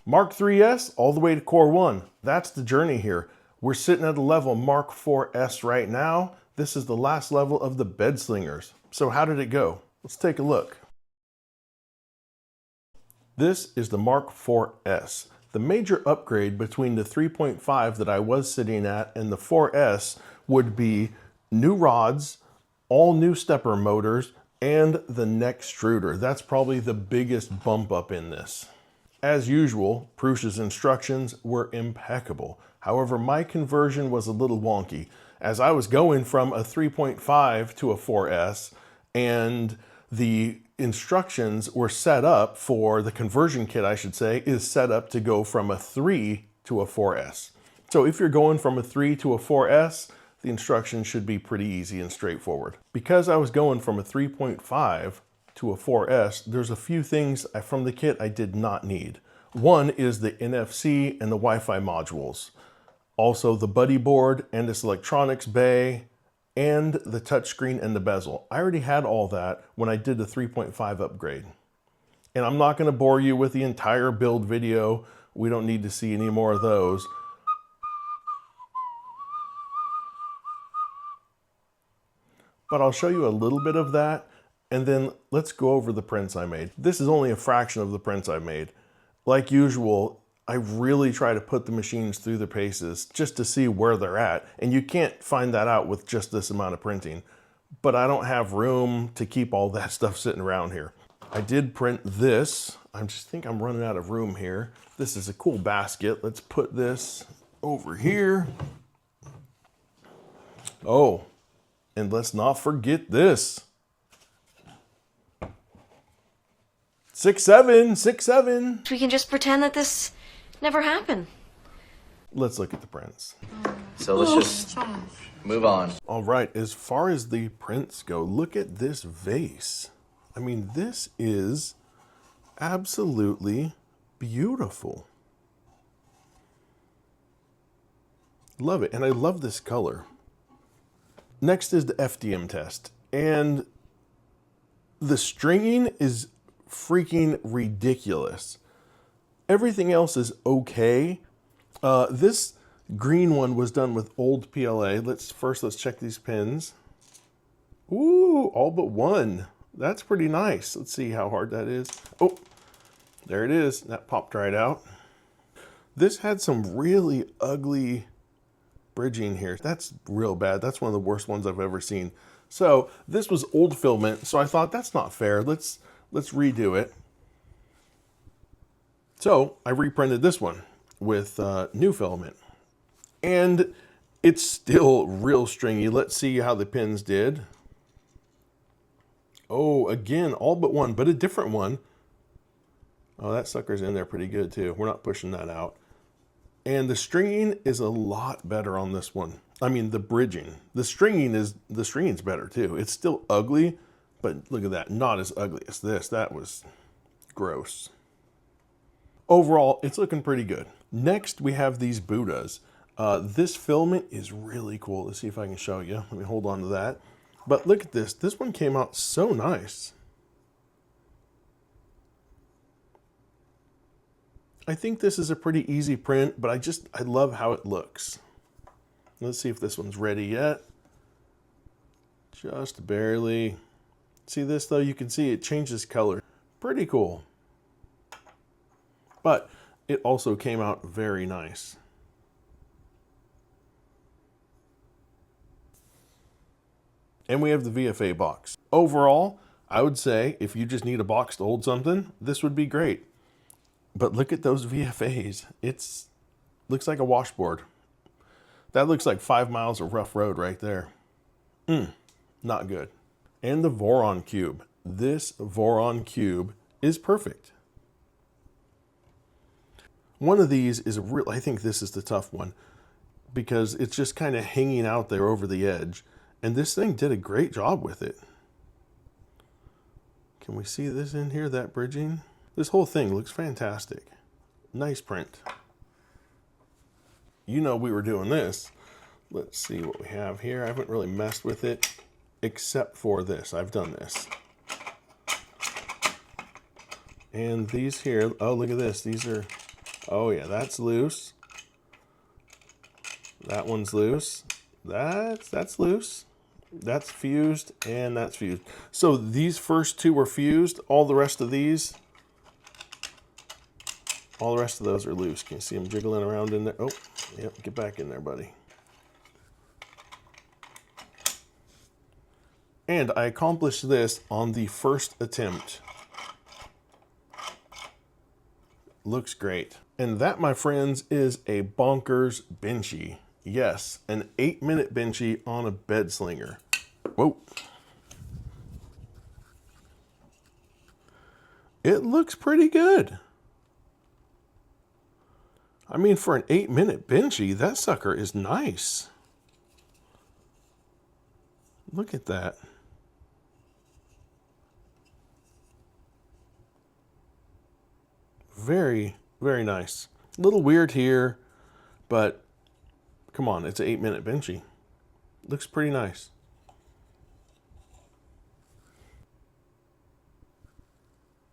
Mark 3S all the way to CoreOne. That's the journey here. We're sitting at the level Mark 4S right now. This is the last level of the bed slingers. So how did it go? Let's take a look. This is the Mark 4S. The major upgrade between the 3.5 that I was sitting at and the 4S would be new rods, all new stepper motors, and the neck extruder. That's probably the biggest bump up in this. As usual, Prusa's instructions were impeccable. However, my conversion was a little wonky, as I was going from a 3.5 to a 4S, and the instructions were set up for, the conversion kit I should say, is set up to go from a 3 to a 4S. So if you're going from a 3 to a 4S, the instructions should be pretty easy and straightforward. Because I was going from a 3.5 to a 4S, there's a few things from the kit I did not need. One is the NFC and the Wi-Fi modules. Also the buddy board and this electronics bay and the touchscreen and the bezel. I already had all that when I did the 3.5 upgrade. And I'm not gonna bore you with the entire build video. We don't need to see any more of those. But I'll show you a little bit of that, and then let's go over the prints I made. This is only a fraction of the prints I made. Like usual, I really try to put the machines through the paces just to see where they're at, and you can't find that out with just this amount of printing. But I don't have room to keep all that stuff sitting around here. I did print this. I just think I'm running out of room here. This is a cool basket. Let's put this over here. Oh, and let's not forget this. 6'7", 6'7". We can just pretend that this never happened. Let's look at the prints. So let's just move on. All right, as far as the prints go, look at this vase. I mean, this is absolutely beautiful. Love it, and I love this color. Next is the FDM test, and the stringing is freaking ridiculous. Everything else is okay. This green one was done with old PLA. Let's check these pins. Ooh, all but one. That's pretty nice. Let's see how hard that is. Oh, there it is. That popped right out. This had some really ugly bridging here. That's real bad. That's one of the worst ones I've ever seen. So this was old filament, so I thought that's not fair. Let's redo it. So I reprinted this one with new filament, and it's still real stringy. Let's see how the pins did. Oh, again, all but one, but a different one. Oh, that sucker's in there pretty good too. We're not pushing that out. And the stringing is a lot better on this one. I mean, the bridging. The stringing's better too. It's still ugly, but look at that, not as ugly as this. That was gross. Overall, it's looking pretty good. Next, we have these Buddhas. This filament is really cool. Let's see if I can show you. Let me hold on to that. But look at this. This one came out so nice. I think this is a pretty easy print, but I love how it looks. Let's see if this one's ready yet. Just barely. See this though? You can see it changes color. Pretty cool. But it also came out very nice. And we have the VFA box. Overall, I would say if you just need a box to hold something, this would be great. But look at those VFAs. It's looks like a washboard. That looks like 5 miles of rough road right there. Not good. And the Voron cube. This Voron cube is perfect. One of these is I think this is the tough one because it's just kind of hanging out there over the edge. And this thing did a great job with it. Can we see this in here, that bridging? This whole thing looks fantastic. Nice print. You know we were doing this. Let's see what we have here. I haven't really messed with it except for this. I've done this. And these here, oh, look at this. These are Oh yeah, that's loose. That one's loose. That's loose. That's fused, and that's fused. So these first two were fused. All the rest of these, all the rest of those are loose. Can you see them jiggling around in there? Oh, yep, get back in there, buddy. And I accomplished this on the first attempt. Looks great. And that, my friends, is a bonkers benchy. Yes, an 8-minute benchy on a bed slinger. Whoa. It looks pretty good. I mean, for an 8-minute benchy, that sucker is nice. Look at that. Very, very nice. A little weird here, but come on, it's an 8-minute benchy. Looks pretty nice.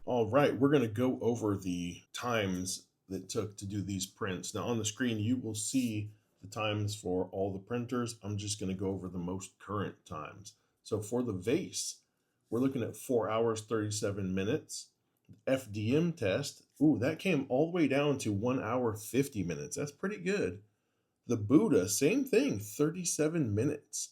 All right, we're going to go over the times that it took to do these prints. Now on the screen, you will see the times for all the printers. I'm just going to go over the most current times. So for the Vase, we're looking at 4 hours, 37 minutes. FDM test, ooh, that came all the way down to 1 hour, 50 minutes. That's pretty good. The Buddha, same thing, 37 minutes.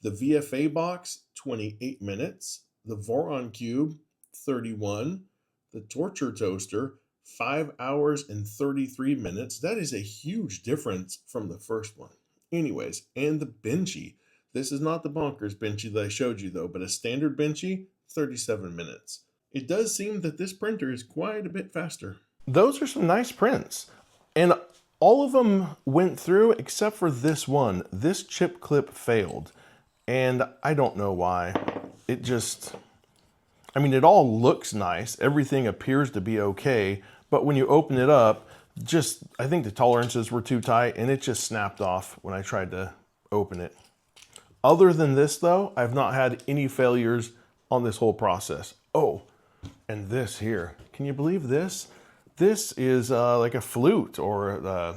The VFA box, 28 minutes. The Voron cube, 31. The torture toaster, 5 hours and 33 minutes. That is a huge difference from the first one. Anyways, and the benchy. This is not the bonkers benchy that I showed you though, but a standard benchy, 37 minutes. It does seem that this printer is quite a bit faster. Those are some nice prints. And all of them went through except for this one. This chip clip failed. And I don't know why. It just, I mean, it all looks nice. Everything appears to be okay. But when you open it up, just, I think the tolerances were too tight and it just snapped off when I tried to open it. Other than this though, I've not had any failures on this whole process. Oh, and this here, can you believe this? This is like a flute or a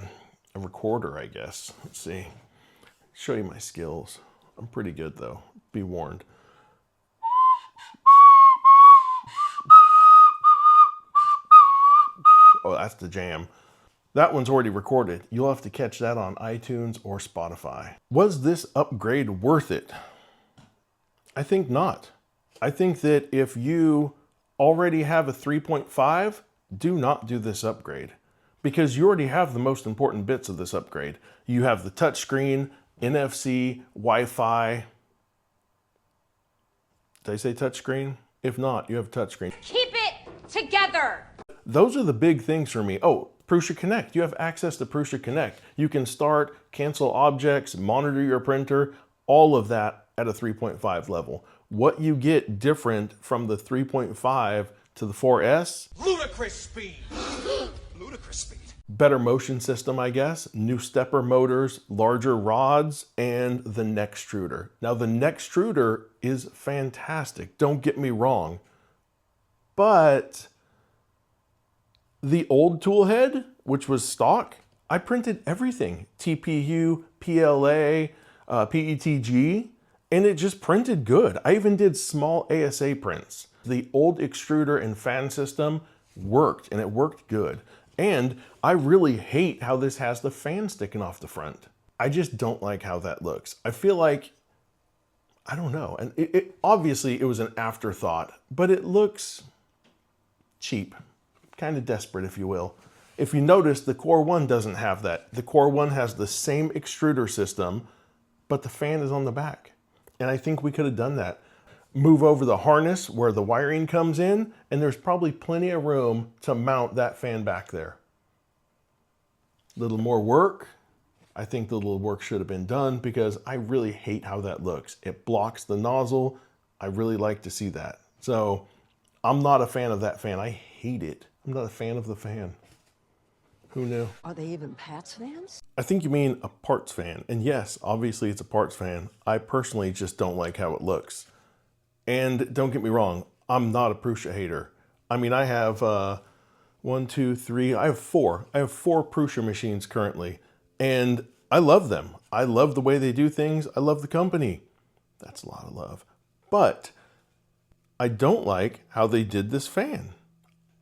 recorder, I guess. Let's see, show you my skills. I'm pretty good though, be warned. Oh, that's the jam. That one's already recorded. You'll have to catch that on iTunes or Spotify. Was this upgrade worth it? I think not. I think that if you already have a 3.5, do not do this upgrade because you already have the most important bits of this upgrade. You have the touchscreen, NFC, Wi-Fi. Did I say touchscreen? If not, you have a touchscreen. Keep it together. Those are the big things for me. Oh, Prusa Connect. You have access to Prusa Connect. You can start, cancel objects, monitor your printer, all of that at a 3.5 level. What you get different from the 3.5 to the 4S? Ludicrous speed. Ludicrous speed. Better motion system, I guess. New stepper motors, larger rods, and the neck extruder. Now the neck extruder is fantastic. Don't get me wrong. But the old tool head, which was stock, I printed everything. TPU, PLA, PETG, and it just printed good. I even did small ASA prints. The old extruder and fan system worked, and it worked good. And I really hate how this has the fan sticking off the front. I just don't like how that looks. I feel like, I don't know. And obviously it was an afterthought, but it looks cheap, kind of desperate, if you will. If you notice, the CoreOne doesn't have that. The CoreOne has the same extruder system, but the fan is on the back. And I think we could have done that. Move over the harness where the wiring comes in, and there's probably plenty of room to mount that fan back there. Little more work. I think the little work should have been done because I really hate how that looks. It blocks the nozzle. I really like to see that. So I'm not a fan of that fan. I hate it. I'm not a fan of the fan. Who knew? Are they even Pat's fans? I think you mean a parts fan. And yes, obviously it's a parts fan. I personally just don't like how it looks. And don't get me wrong, I'm not a Prusa hater. I mean, I have 1, 2, 3. I have 4. I have 4 Prusa machines currently, and I love them. I love the way they do things. I love the company. That's a lot of love. But I don't like how they did this fan.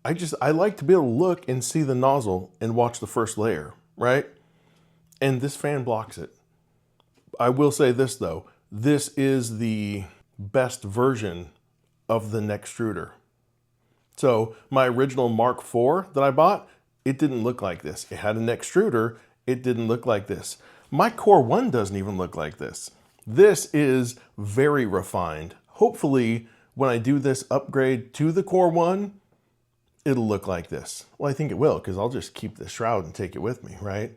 I like to be able to look and see the nozzle and watch the first layer, right? And this fan blocks it. I will say this though, this is the best version of the neck extruder. So my original Mark IV that I bought, it didn't look like this. It had a neck extruder, it didn't look like this. My CoreOne doesn't even look like this. This is very refined. Hopefully, when I do this upgrade to the CoreOne, it'll look like this. Well, I think it will, because I'll just keep the shroud and take it with me, right?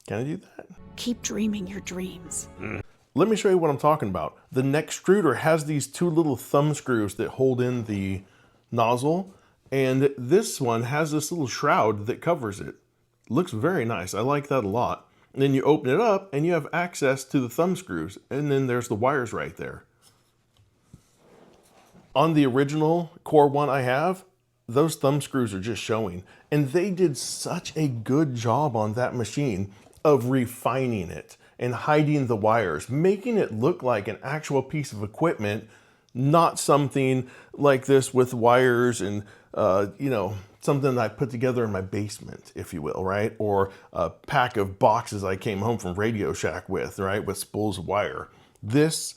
Can I do that? Keep dreaming your dreams. Let me show you what I'm talking about. The neck extruder has these 2 little thumb screws that hold in the nozzle, and this one has this little shroud that covers it. Looks very nice. I like that a lot. And then you open it up and you have access to the thumb screws, and then there's the wires right there. On the original CoreOne I have, those thumb screws are just showing. And they did such a good job on that machine of refining it and hiding the wires, making it look like an actual piece of equipment, not something like this with wires and, you know, something that I put together in my basement, if you will, right? Or a pack of boxes I came home from Radio Shack with, right? With spools of wire. This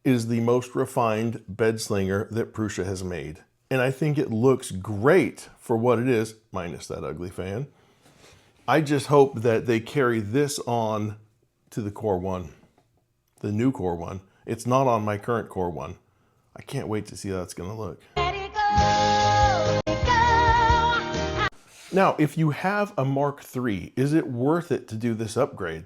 is the most refined bed slinger that Prusa has made. And I think it looks great for what it is, minus that ugly fan. I just hope that they carry this on to the CoreOne, the new CoreOne. It's not on my current CoreOne. I can't wait to see how it's gonna look. Now, if you have a Mark III, is it worth it to do this upgrade?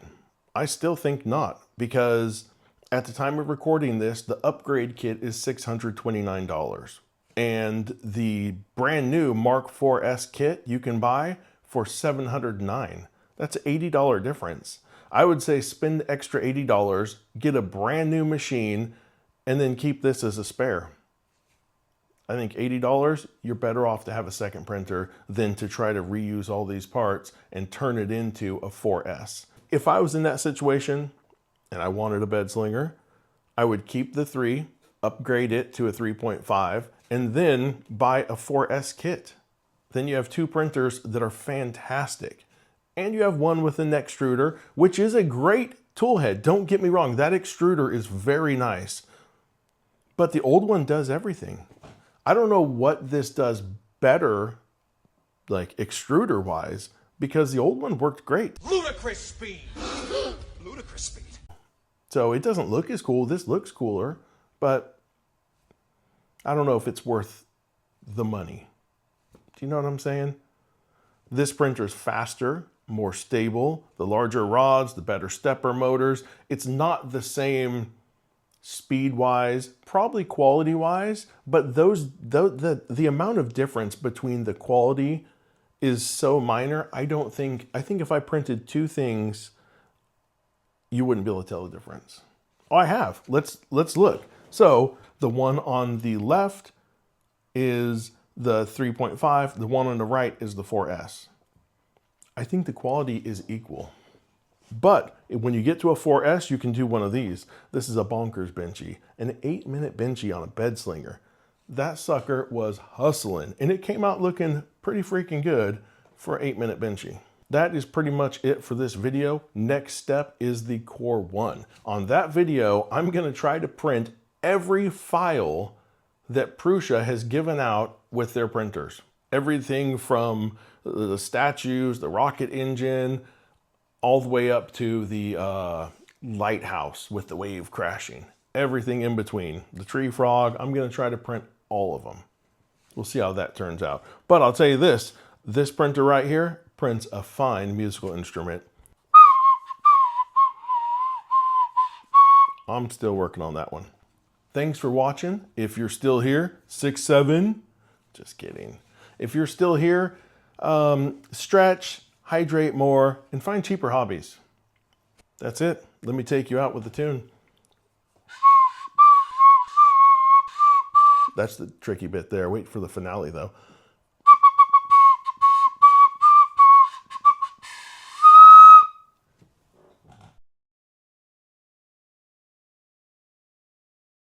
I still think not, because at the time of recording this, the upgrade kit is $629. And the brand new Mark IVS kit you can buy for $709. That's an $80 difference. I would say spend the extra $80, get a brand new machine, and then keep this as a spare. I think $80, you're better off to have a second printer than to try to reuse all these parts and turn it into a 4S. If I was in that situation and I wanted a bed slinger, I would keep the 3, upgrade it to a 3.5, and then buy a 4S kit. Then you have 2 printers that are fantastic. And you have one with a neck extruder, which is a great tool head. Don't get me wrong, that extruder is very nice. But the old one does everything. I don't know what this does better, like extruder-wise, because the old one worked great. Ludicrous speed. Ludicrous speed. So it doesn't look as cool. This looks cooler, but I don't know if it's worth the money. Do you know what I'm saying? This printer is faster, more stable, the larger rods, the better stepper motors. It's not the same speed-wise, probably quality-wise, but the amount of difference between the quality is so minor. I think if I printed 2 things, you wouldn't be able to tell the difference. Oh, I have. Let's look. So the one on the left is the 3.5. The one on the right is the 4S. I think the quality is equal. But when you get to a 4S, you can do one of these. This is a bonkers benchy, an 8-minute benchy on a bed slinger. That sucker was hustling, and it came out looking pretty freaking good for an 8-minute benchy. That is pretty much it for this video. Next step is the CoreOne. On that video, I'm gonna try to print every file that Prusa has given out with their printers. Everything from the statues, the rocket engine, all the way up to the lighthouse with the wave crashing. Everything in between. The tree frog, I'm gonna try to print all of them. We'll see how that turns out. But I'll tell you this printer right here prints a fine musical instrument. I'm still working on that one. Thanks for watching. If you're still here, 6'7", just kidding. If you're still here, stretch, hydrate more, and find cheaper hobbies. That's it. Let me take you out with the tune. That's the tricky bit there. Wait for the finale though.